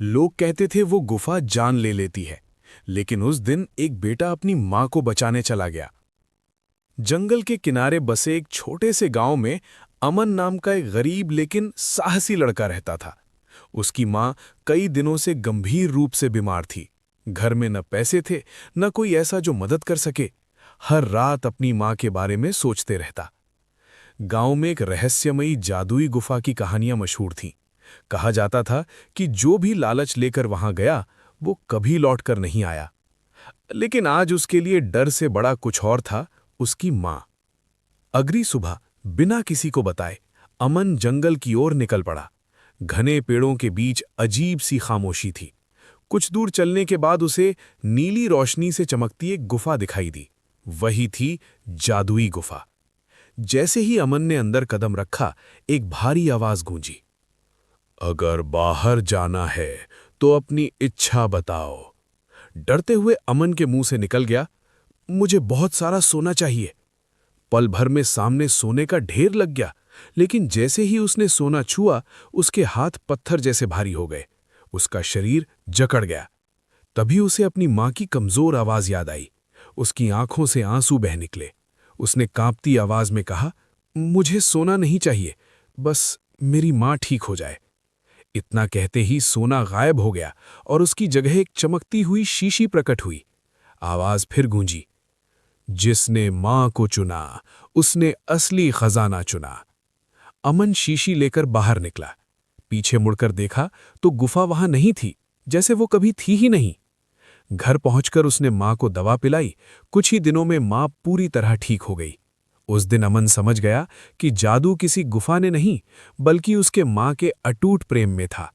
लोग कहते थे वो गुफा जान ले लेती है, लेकिन उस दिन एक बेटा अपनी मां को बचाने चला गया। जंगल के किनारे बसे एक छोटे से गांव में अमन नाम का एक गरीब लेकिन साहसी लड़का रहता था। उसकी मां कई दिनों से गंभीर रूप से बीमार थी। घर में न पैसे थे, न कोई ऐसा जो मदद कर सके। हर रात अपनी मां के बारे में सोचते रहता। गांव में एक रहस्यमयी जादुई गुफा की कहानियां मशहूर थीं। कहा जाता था कि जो भी लालच लेकर वहां गया, वो कभी लौटकर नहीं आया। लेकिन आज उसके लिए डर से बड़ा कुछ और था, उसकी मां। अगली सुबह बिना किसी को बताए अमन जंगल की ओर निकल पड़ा। घने पेड़ों के बीच अजीब सी खामोशी थी। कुछ दूर चलने के बाद उसे नीली रोशनी से चमकती एक गुफा दिखाई दी। वही थी जादुई गुफा। जैसे ही अमन ने अंदर कदम रखा, एक भारी आवाज गूंजी। अगर बाहर जाना है तो अपनी इच्छा बताओ। डरते हुए अमन के मुंह से निकल गया, मुझे बहुत सारा सोना चाहिए। पल भर में सामने सोने का ढेर लग गया, लेकिन जैसे ही उसने सोना छुआ, उसके हाथ पत्थर जैसे भारी हो गए। उसका शरीर जकड़ गया। तभी उसे अपनी मां की कमजोर आवाज याद आई। उसकी आंखों से आंसू बह निकले। उसने कांपती आवाज में कहा, मुझे सोना नहीं चाहिए, बस मेरी मां ठीक हो जाए। इतना कहते ही सोना गायब हो गया और उसकी जगह एक चमकती हुई शीशी प्रकट हुई। आवाज फिर गूंजी, जिसने मां को चुना उसने असली खजाना चुना। अमन शीशी लेकर बाहर निकला। पीछे मुड़कर देखा तो गुफा वहां नहीं थी, जैसे वो कभी थी ही नहीं। घर पहुंचकर उसने मां को दवा पिलाई। कुछ ही दिनों में मां पूरी तरह ठीक हो गई। उस दिन अमन समझ गया कि जादू किसी गुफा ने नहीं, बल्कि उसके मां के अटूट प्रेम में था।